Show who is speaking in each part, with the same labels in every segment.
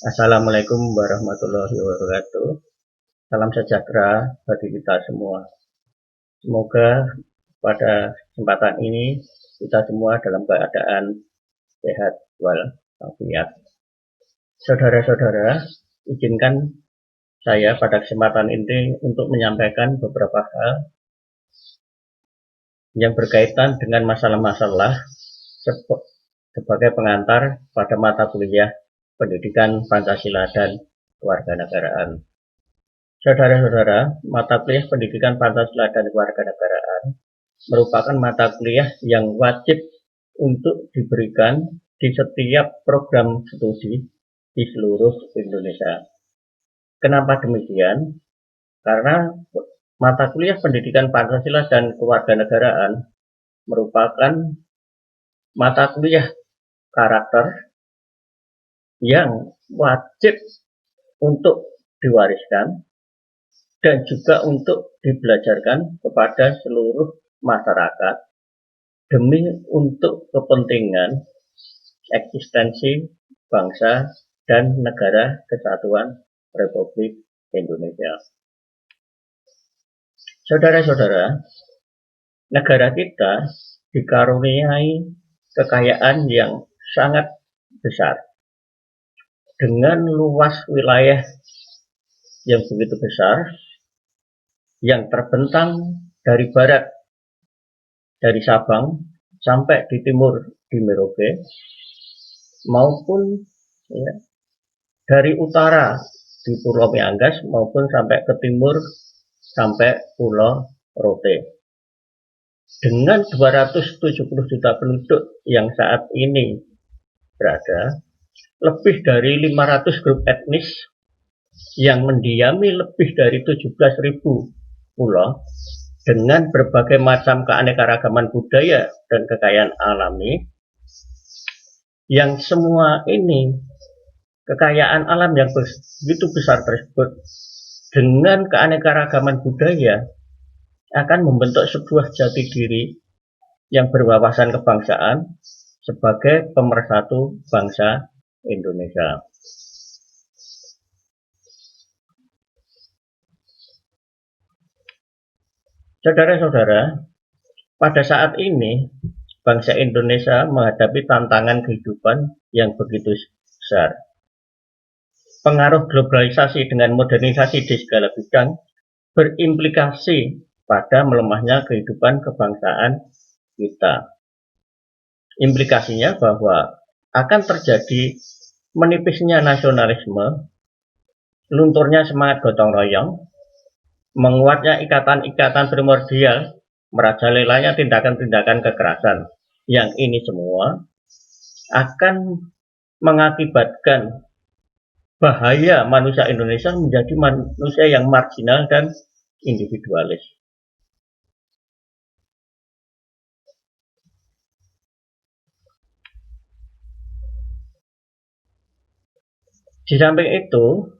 Speaker 1: Assalamualaikum warahmatullahi wabarakatuh. Salam sejahtera bagi kita semua. Semoga pada kesempatan ini kita semua dalam keadaan sehat walafiat. Saudara-saudara, izinkan saya pada kesempatan ini untuk menyampaikan beberapa hal yang berkaitan dengan masalah-masalah sebagai pengantar pada mata kuliah Pendidikan Pancasila dan Kewarganegaraan. Saudara-saudara, mata kuliah Pendidikan Pancasila dan Kewarganegaraan merupakan mata kuliah yang wajib untuk diberikan di setiap program studi di seluruh Indonesia. Kenapa demikian? Karena mata kuliah Pendidikan Pancasila dan Kewarganegaraan merupakan mata kuliah karakter yang wajib untuk diwariskan dan juga untuk dibelajarkan kepada seluruh masyarakat demi untuk kepentingan eksistensi bangsa dan negara kesatuan Republik Indonesia. Saudara-saudara, negara kita dikaruniai kekayaan yang sangat besar dengan luas wilayah yang begitu besar yang terbentang dari barat dari Sabang sampai di timur di Merauke maupun dari utara di Pulau Miangas maupun sampai ke timur sampai Pulau Rote. Dengan 270 juta penduduk yang saat ini berada, lebih dari 500 grup etnis yang mendiami lebih dari 17.000 pulau dengan berbagai macam keanekaragaman budaya dan kekayaan alami, yang semua ini kekayaan alam yang begitu besar tersebut dengan keanekaragaman budaya akan membentuk sebuah jati diri yang berwawasan kebangsaan sebagai pemersatu bangsa Indonesia. Saudara-saudara, pada saat ini bangsa Indonesia menghadapi tantangan kehidupan yang begitu besar. Pengaruh globalisasi dengan modernisasi di segala bidang berimplikasi pada melemahnya kehidupan kebangsaan kita. Implikasinya bahwa akan terjadi menipisnya nasionalisme, lunturnya semangat gotong royong, menguatnya ikatan-ikatan primordial, merajalelanya tindakan-tindakan kekerasan. Yang ini semua akan mengakibatkan bahaya manusia Indonesia menjadi manusia yang marginal dan individualis. Di samping itu,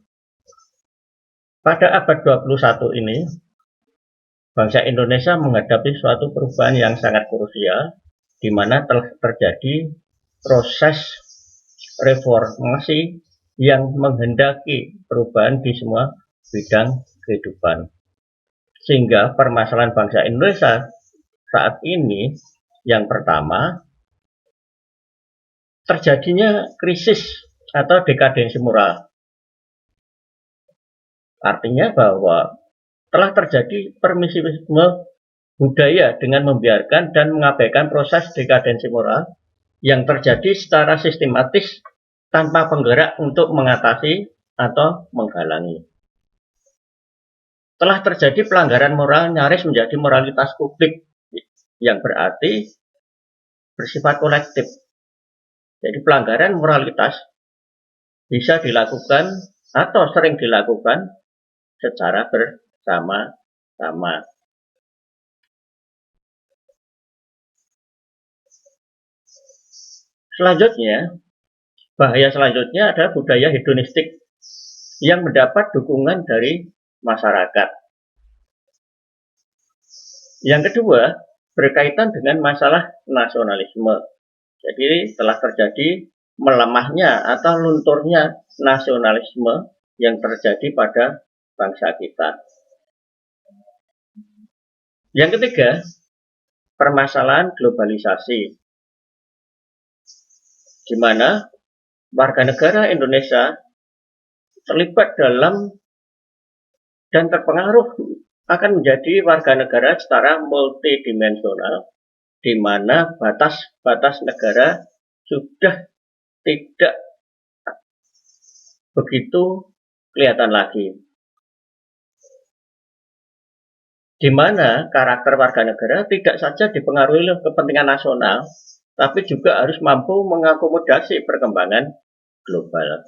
Speaker 1: pada abad 21 ini, bangsa Indonesia menghadapi suatu perubahan yang sangat krusial, di mana telah terjadi proses reformasi yang menghendaki perubahan di semua bidang kehidupan. Sehingga permasalahan bangsa Indonesia saat ini, yang pertama, terjadinya krisis atau dekadensi moral. Artinya bahwa telah terjadi permisivisme budaya dengan membiarkan dan mengabaikan proses dekadensi moral yang terjadi secara sistematis tanpa penggerak untuk mengatasi atau menghalangi. Telah terjadi pelanggaran moral nyaris menjadi moralitas publik yang berarti bersifat kolektif. Jadi pelanggaran moralitas bisa dilakukan atau sering dilakukan secara bersama-sama. Selanjutnya, bahaya selanjutnya adalah budaya hedonistik yang mendapat dukungan dari masyarakat. Yang kedua, berkaitan dengan masalah nasionalisme. Jadi telah terjadi melemahnya atau lunturnya nasionalisme yang terjadi pada bangsa kita. Yang ketiga, permasalahan globalisasi, di mana warga negara Indonesia terlibat dalam dan terpengaruh akan menjadi warga negara secara multidimensional, di mana batas-batas negara sudah tidak begitu kelihatan lagi. Di mana karakter warga negara tidak saja dipengaruhi oleh kepentingan nasional, tapi juga harus mampu mengakomodasi perkembangan global.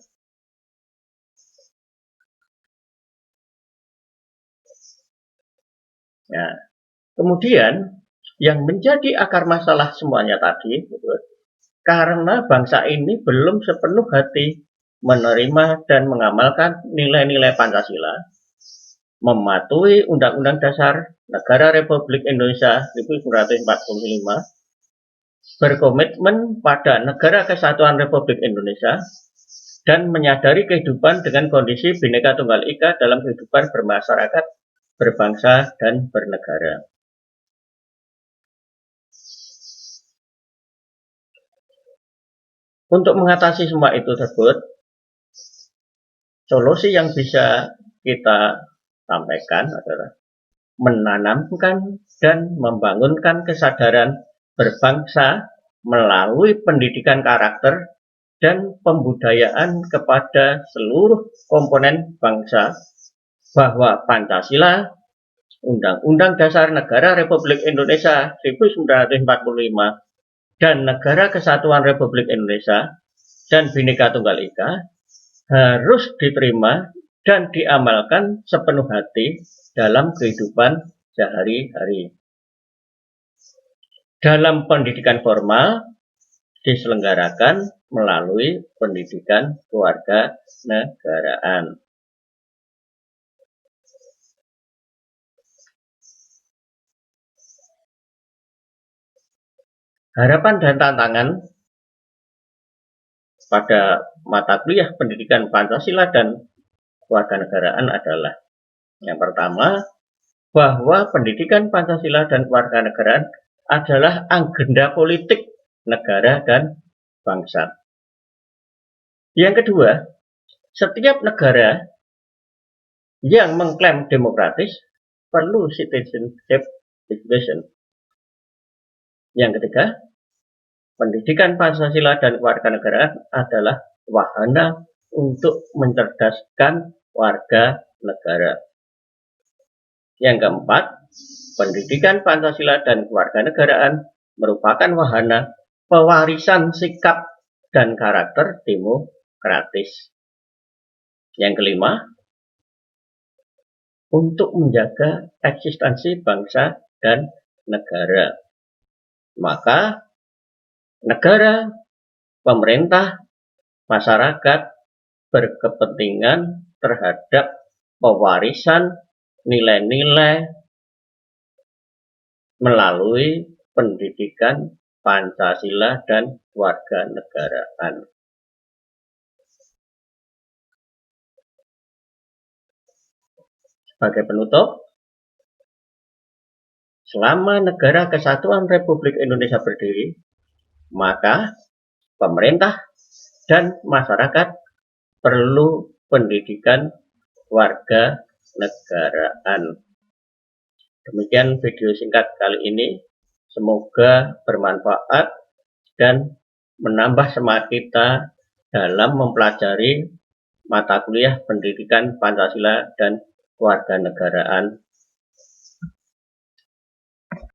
Speaker 1: Nah, kemudian yang menjadi akar masalah semuanya tadi, karena bangsa ini belum sepenuh hati menerima dan mengamalkan nilai-nilai Pancasila, mematuhi Undang-Undang Dasar Negara Republik Indonesia 1945, berkomitmen pada Negara Kesatuan Republik Indonesia, dan menyadari kehidupan dengan kondisi Bhinneka Tunggal Ika dalam kehidupan bermasyarakat, berbangsa, dan bernegara. Untuk mengatasi semua itu tersebut, solusi yang bisa kita sampaikan adalah menanamkan dan membangunkan kesadaran berbangsa melalui pendidikan karakter dan pembudayaan kepada seluruh komponen bangsa, bahwa Pancasila, Undang-Undang Dasar Negara Republik Indonesia 1945, dan Negara Kesatuan Republik Indonesia dan Bhinneka Tunggal Ika harus diterima dan diamalkan sepenuh hati dalam kehidupan sehari-hari. Dalam pendidikan formal diselenggarakan melalui pendidikan kewarganegaraan. Harapan dan tantangan pada mata kuliah pendidikan Pancasila dan kewarganegaraan adalah: yang pertama, bahwa pendidikan Pancasila dan kewarganegaraan adalah agenda politik negara dan bangsa. Yang kedua, setiap negara yang mengklaim demokratis perlu citizenship education. Yang ketiga, pendidikan Pancasila dan kewarganegaraan adalah wahana untuk mencerdaskan warga negara. Yang keempat, pendidikan Pancasila dan kewarganegaraan merupakan wahana pewarisan sikap dan karakter demokratis. Yang kelima, untuk menjaga eksistensi bangsa dan negara. Maka negara, pemerintah, masyarakat berkepentingan terhadap pewarisan nilai-nilai melalui pendidikan Pancasila dan kewarganegaraan. Sebagai penutup, selama Negara Kesatuan Republik Indonesia berdiri, maka pemerintah dan masyarakat perlu pendidikan kewarganegaraan. Demikian video singkat kali ini. Semoga bermanfaat dan menambah semangat kita dalam mempelajari mata kuliah pendidikan Pancasila dan kewarganegaraan